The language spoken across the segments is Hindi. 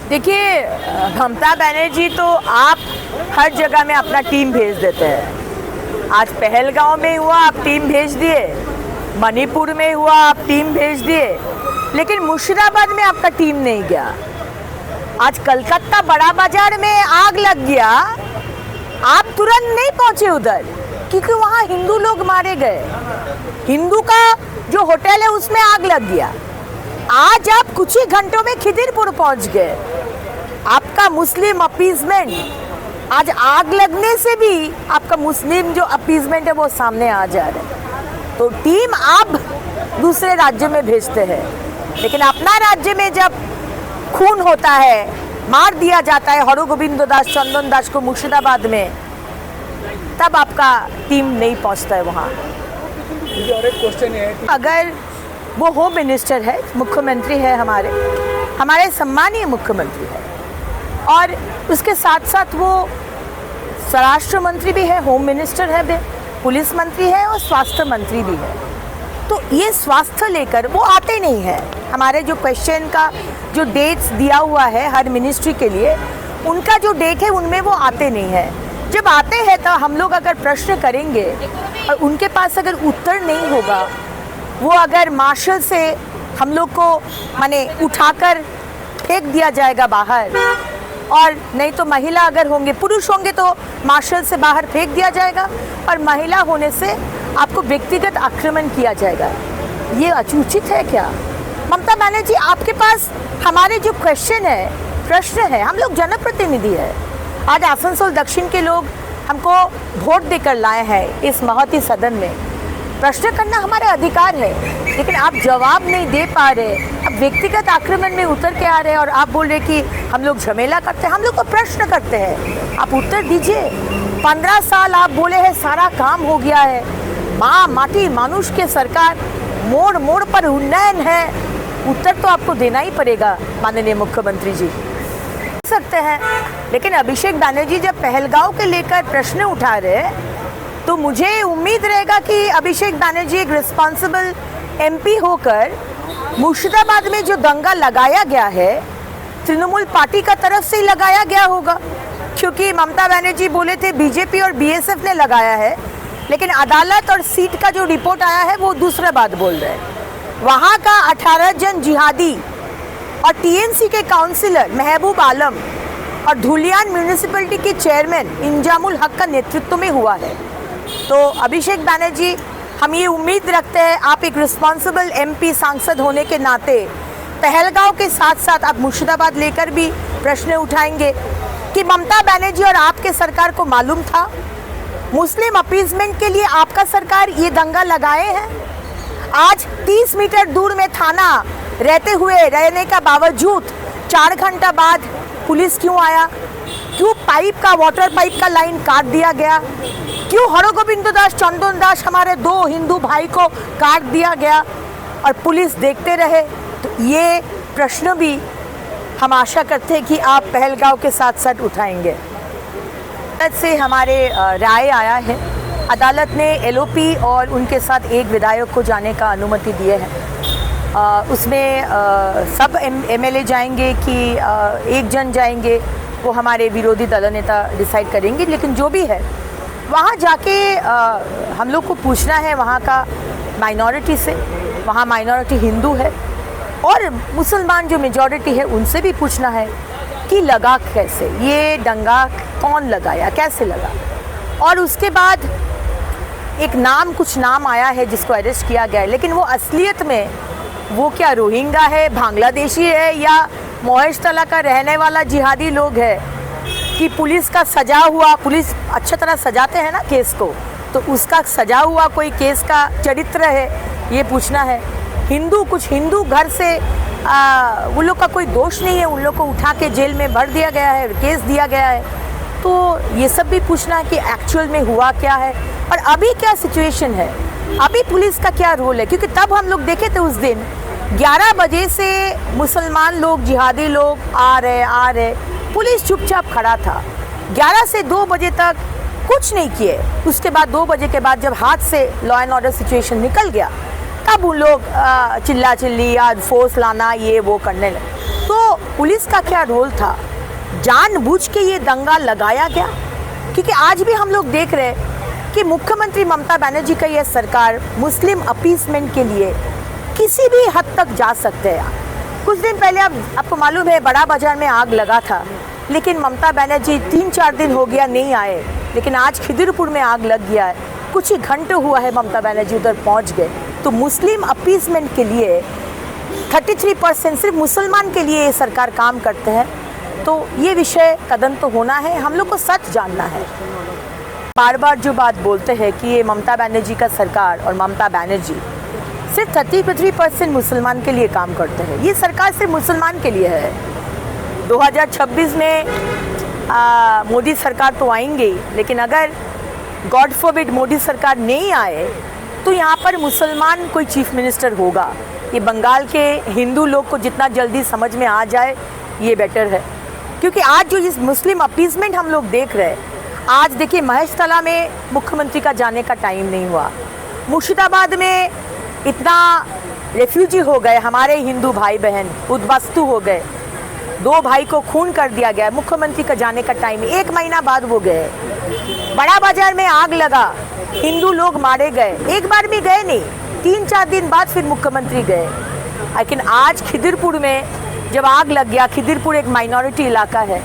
देखिए, ममता बनर्जी तो आप हर जगह में अपना टीम भेज देते हैं। आज पहलगांव में हुआ, आप टीम भेज दिए, मणिपुर में हुआ, आप टीम भेज दिए, लेकिन मुर्शिदाबाद में आपका टीम नहीं गया। आज कलकत्ता बड़ा बाजार में आग लग गया, आप तुरंत नहीं पहुंचे उधर, क्योंकि वहाँ हिंदू लोग मारे गए। हिंदू का जो होटल है उसमें आग लग गया। आज आप कुछ ही घंटों में खिदिरपुर पहुंच गए। आपका मुस्लिम अपीजमेंट, आज आग लगने से भी आपका मुस्लिम जो अपीजमेंट है वो सामने आ जा रहा है। तो टीम आप दूसरे राज्य में भेजते हैं, लेकिन अपना राज्य में जब खून होता है, मार दिया जाता है हरगोविंद दास चंदन दास को मुर्शिदाबाद में, तब आपका टीम नहीं पहुंचता है वहाँ। और एक क्वेश्चन है कि अगर वो होम मिनिस्टर है, मुख्यमंत्री है, हमारे सम्मानीय मुख्यमंत्री है, और उसके साथ साथ वो स्वराष्ट्र मंत्री भी है, होम मिनिस्टर है भी, पुलिस मंत्री है और स्वास्थ्य मंत्री भी है। तो ये स्वास्थ्य लेकर वो आते नहीं है। हमारे जो क्वेश्चन का जो डेट्स दिया हुआ है हर मिनिस्ट्री के लिए, उनका जो डेट है उनमें वो आते नहीं है। जब आते हैं तो हम लोग अगर प्रश्न करेंगे और उनके पास अगर उत्तर नहीं होगा, वो अगर मार्शल से हम लोग को माने उठाकर फेंक दिया जाएगा बाहर, और नहीं तो महिला अगर होंगे, पुरुष होंगे तो मार्शल से बाहर फेंक दिया जाएगा, और महिला होने से आपको व्यक्तिगत आक्रमण किया जाएगा। ये अनुचित है क्या? ममता बनर्जी, आपके पास हमारे जो क्वेश्चन है, प्रश्न है, हम लोग जनप्रतिनिधि है। आज आसनसोल दक्षिण के लोग हमको वोट देकर लाए हैं इस महती सदन में। प्रश्न करना हमारा अधिकार है, लेकिन आप जवाब नहीं दे पा रहे। अब व्यक्तिगत आक्रमण में उतर के आ रहे हैं और आप बोल रहे कि हम लोग झमेला करते हैं। हम लोग तो प्रश्न करते हैं, आप उत्तर दीजिए। 15 साल आप बोले हैं सारा काम हो गया है, माँ माटी मानुष के सरकार, मोड़ मोड़ पर उन्नयन है, उत्तर तो आपको देना ही पड़ेगा माननीय मुख्यमंत्री जी। सकते हैं, लेकिन अभिषेक बनर्जी जब पहलगांव के लेकर प्रश्न उठा रहे, तो मुझे उम्मीद रहेगा कि अभिषेक बनर्जी एक रिस्पॉन्सिबल एमपी होकर मुर्शिदाबाद में जो दंगा लगाया गया है, तृणमूल पार्टी का तरफ से ही लगाया गया होगा, क्योंकि ममता बनर्जी बोले थे बीजेपी और बीएसएफ ने लगाया है, लेकिन अदालत और सीट का जो रिपोर्ट आया है वो दूसरा बात बोल रहे हैं। वहाँ का 18 जन जिहादी और टीएमसी के काउंसिलर महबूब आलम और धुलियान म्यूनिसिपैलिटी के चेयरमैन इंजामुल हक का नेतृत्व में हुआ है। तो अभिषेक बनर्जी, हम ये उम्मीद रखते हैं आप एक रिस्पॉन्सिबल एमपी सांसद होने के नाते पहलगांव के साथ साथ आप मुर्शिदाबाद लेकर भी प्रश्न उठाएंगे कि ममता बनर्जी और आपके सरकार को मालूम था मुस्लिम अपीजमेंट के लिए आपका सरकार ये दंगा लगाए हैं। आज 30 मीटर दूर में थाना रहने का बावजूद 4 घंटा बाद पुलिस क्यों आया? क्यों पाइप का, वाटर पाइप का लाइन काट दिया गया? क्यों हरगोविंद दास चंदन दास हमारे 2 हिंदू भाई को काट दिया गया और पुलिस देखते रहे? तो ये प्रश्न भी हम आशा करते हैं कि आप पहलगांव के साथ साथ उठाएंगे। अदालत से हमारे राय आया है, अदालत ने एलओपी और उनके साथ एक विधायक को जाने का अनुमति दिए है। उसमें सब एमएलए जाएंगे कि एक जन जाएंगे, वो हमारे विरोधी दल नेता डिसाइड करेंगे, लेकिन जो भी है वहाँ जाके हम लोग को पूछना है वहाँ का माइनॉरिटी से, वहाँ माइनॉरिटी हिंदू है और मुसलमान जो मेजॉरिटी है उनसे भी पूछना है कि लगा कैसे, ये दंगा कौन लगाया, कैसे लगा। और उसके बाद एक नाम, कुछ नाम आया है जिसको अरेस्ट किया गया है, लेकिन वो असलियत में वो क्या रोहिंग्या है, बांग्लादेशी है या मोहेशतला का रहने वाला जिहादी लोग है कि पुलिस का सजा हुआ, पुलिस अच्छी तरह सजाते हैं ना केस को, तो उसका सजा हुआ कोई केस का चरित्र है, ये पूछना है। हिंदू, कुछ हिंदू घर से उन लोग का कोई दोष नहीं है, उन लोग को उठा के जेल में भर दिया गया है, केस दिया गया है, तो ये सब भी पूछना है कि एक्चुअल में हुआ क्या है और अभी क्या सिचुएशन है, अभी पुलिस का क्या रोल है। क्योंकि तब हम लोग देखे थे उस दिन 11 बजे से मुसलमान लोग, जिहादी लोग आ रहे, पुलिस चुपचाप खड़ा था। 11 से 2 बजे तक कुछ नहीं किए। उसके बाद 2 बजे के बाद जब हाथ से लॉ एंड ऑर्डर सिचुएशन निकल गया, तब उन लोग चिल्ला चिल्ली या फोर्स लाना ये वो करने लगे। तो पुलिस का क्या रोल था? जानबूझ के ये दंगा लगाया गया? क्योंकि आज भी हम लोग देख रहे हैं कि मुख्यमंत्री ममता बनर्जी का ये सरकार मुस्लिम अपीसमेंट के लिए किसी भी हद तक जा सकते हैं। कुछ दिन पहले आपको मालूम है बड़ा बाजार में आग लगा था, लेकिन ममता बनर्जी 3-4 दिन हो गया नहीं आए, लेकिन आज खिदिरपुर में आग लग गया है, कुछ ही घंटे हुआ है ममता बनर्जी उधर पहुंच गए। तो मुस्लिम अपीसमेंट के लिए 33% सिर्फ मुसलमान के लिए ये सरकार काम करते हैं। तो ये विषय कदम तो होना है, हम लोग को सच जानना है। बार बार जो बात बोलते हैं कि ये ममता बनर्जी का सरकार और ममता बनर्जी सिर्फ 33% मुसलमान के लिए काम करते हैं, ये सरकार सिर्फ मुसलमान के लिए है। 2026 में मोदी सरकार तो आएंगे, लेकिन अगर गॉड फॉरबिड मोदी सरकार नहीं आए तो यहाँ पर मुसलमान कोई चीफ मिनिस्टर होगा। ये बंगाल के हिंदू लोग को जितना जल्दी समझ में आ जाए ये बेटर है, क्योंकि आज जो इस मुस्लिम अपीसमेंट हम लोग देख रहे हैं, आज देखिए महेशतला में मुख्यमंत्री का जाने का टाइम नहीं हुआ, मुर्शिदाबाद में इतना रेफ्यूजी हो गए हमारे हिंदू भाई बहन, उद्बस्तु हो गए, 2 भाई को खून कर दिया गया, मुख्यमंत्री का जाने का टाइम 1 महीना बाद वो गए। बड़ा बाजार में आग लगा, हिंदू लोग मारे गए, एक बार भी गए नहीं, 3-4 दिन बाद फिर मुख्यमंत्री गए। लेकिन आज खिदिरपुर में जब आग लग गया, खिदिरपुर एक माइनॉरिटी इलाका है,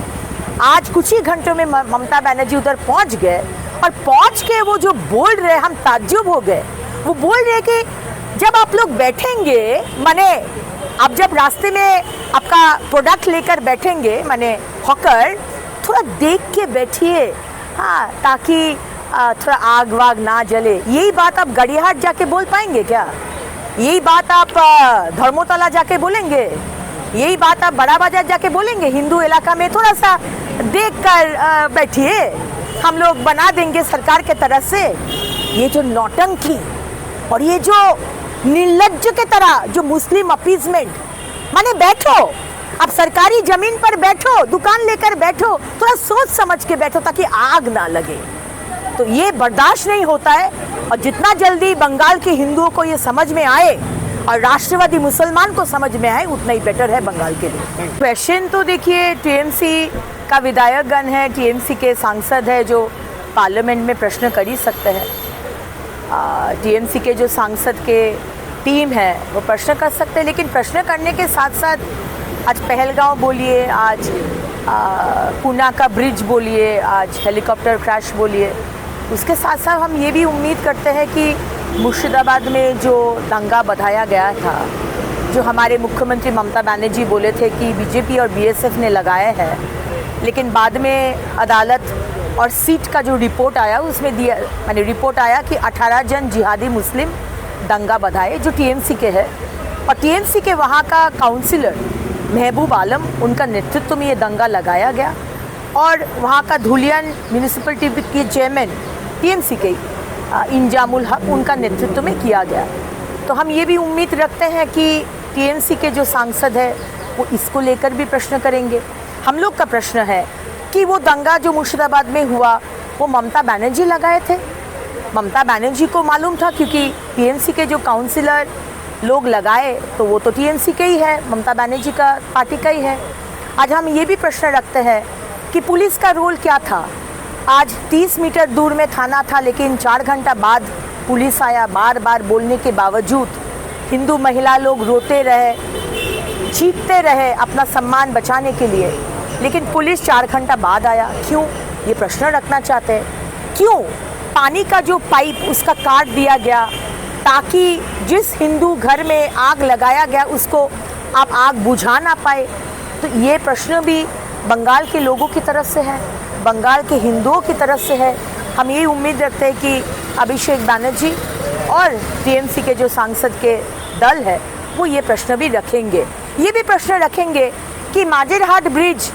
आज कुछ ही घंटों में ममता बनर्जी उधर पहुंच गए और पहुंच के वो जो बोल रहे, हम ताज्जुब हो गए। वो बोल रहे कि जब आप लोग बैठेंगे, माने अब जब रास्ते में आपका प्रोडक्ट लेकर बैठेंगे, माने हॉकर, थोड़ा देख के बैठिए, हाँ, ताकि थोड़ा आग वाग ना जले। यही बात आप गड़ियाहाट जाके बोल पाएंगे क्या? यही बात आप धर्मोतला जाके बोलेंगे? यही बात आप बड़ा बाजार जाके बोलेंगे? हिंदू इलाका में थोड़ा सा देख कर बैठिए, हम लोग बना देंगे सरकार के तरफ से। ये जो नौटंकी और ये जो निर्लज्ज के तरह जो मुस्लिम अपीसमेंट, माने बैठो, अब सरकारी जमीन पर बैठो, दुकान लेकर बैठो, थोड़ा सोच समझ के बैठो ताकि आग ना लगे। तो ये बर्दाश्त नहीं होता है, और जितना जल्दी बंगाल के हिंदुओं को ये समझ में आए और राष्ट्रवादी मुसलमान को समझ में आए, उतना ही बेटर है बंगाल के लिए। क्वेश्चन तो देखिए, टीएमसी का विधायक गण है, टीएमसी के सांसद है जो पार्लियामेंट में प्रश्न कर ही सकते हैं। टीएमसी के जो सांसद के टीम है वो प्रश्न कर सकते हैं, लेकिन प्रश्न करने के साथ साथ आज पहलगांव बोलिए, आज पूना का ब्रिज बोलिए, आज हेलीकॉप्टर क्रैश बोलिए, उसके साथ साथ हम ये भी उम्मीद करते हैं कि मुर्शिदाबाद में जो दंगा बधाया गया था, जो हमारे मुख्यमंत्री ममता बनर्जी बोले थे कि बीजेपी और बीएसएफ ने लगाए हैं, लेकिन बाद में अदालत और सीट का जो रिपोर्ट आया उसमें दिया, माने रिपोर्ट आया कि 18 जन जिहादी मुस्लिम दंगा बधाए जो टीएमसी के है, और टीएमसी के वहाँ का काउंसिलर महबूब आलम, उनका नेतृत्व में ये दंगा लगाया गया, और वहाँ का धुलियन म्यूनिसिपलिटी के चेयरमैन टीएमसी के इंजामुल हक, उनका नेतृत्व में किया गया। तो हम ये भी उम्मीद रखते हैं कि टीएमसी के जो सांसद है वो इसको लेकर भी प्रश्न करेंगे। हम लोग का प्रश्न है कि वो दंगा जो मुर्शिदाबाद में हुआ वो ममता बनर्जी लगाए थे, ममता बनर्जी को मालूम था, क्योंकि टीएमसी के जो काउंसिलर लोग लगाए तो वो तो टीएमसी के ही है, ममता बनर्जी का पार्टी का ही है। आज हम ये भी प्रश्न रखते हैं कि पुलिस का रोल क्या था। आज 30 मीटर दूर में थाना था, लेकिन 4 घंटा बाद पुलिस आया। बार बार बोलने के बावजूद हिंदू महिला लोग रोते रहे, चीखते रहे अपना सम्मान बचाने के लिए, लेकिन पुलिस 4 घंटा बाद आया। क्यों? ये प्रश्न रखना चाहते हैं। क्यों पानी का जो पाइप उसका काट दिया गया ताकि जिस हिंदू घर में आग लगाया गया उसको आप आग बुझा ना पाए? तो ये प्रश्न भी बंगाल के लोगों की तरफ से है, बंगाल के हिंदुओं की तरफ से है। हम ये उम्मीद रखते हैं कि अभिषेक बनर्जी और टीएमसी के जो सांसद के दल है वो ये प्रश्न भी रखेंगे। ये भी प्रश्न रखेंगे कि माजिरहाट ब्रिज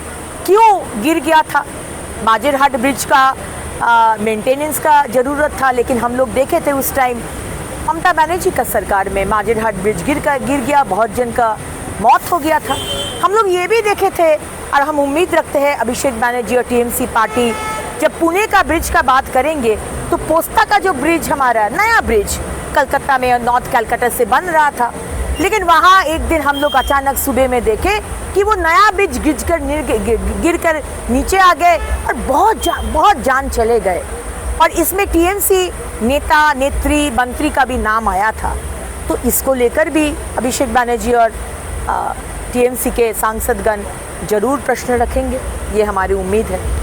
क्यों गिर गया था। माजिरहाट ब्रिज का मेंटेनेंस का ज़रूरत था, लेकिन हम लोग देखे थे उस टाइम ममता बनर्जी का सरकार में माजिरहाट ब्रिज गिर गया, बहुत जन का मौत हो गया था। हम लोग ये भी देखे थे, और हम उम्मीद रखते हैं अभिषेक बनर्जी और टीएमसी पार्टी जब पुणे का ब्रिज का बात करेंगे तो पोस्ता का जो ब्रिज हमारा नया ब्रिज कलकत्ता में नॉर्थ कलकत्ता से बन रहा था, लेकिन वहाँ एक दिन हम लोग अचानक सुबह में देखे कि वो नया ब्रिज गिर कर नीचे आ गए और बहुत जान चले गए। और इसमें टीएमसी नेता नेत्री मंत्री का भी नाम आया था। तो इसको लेकर भी अभिषेक बनर्जी और टीएमसी के सांसदगण जरूर प्रश्न रखेंगे, ये हमारी उम्मीद है।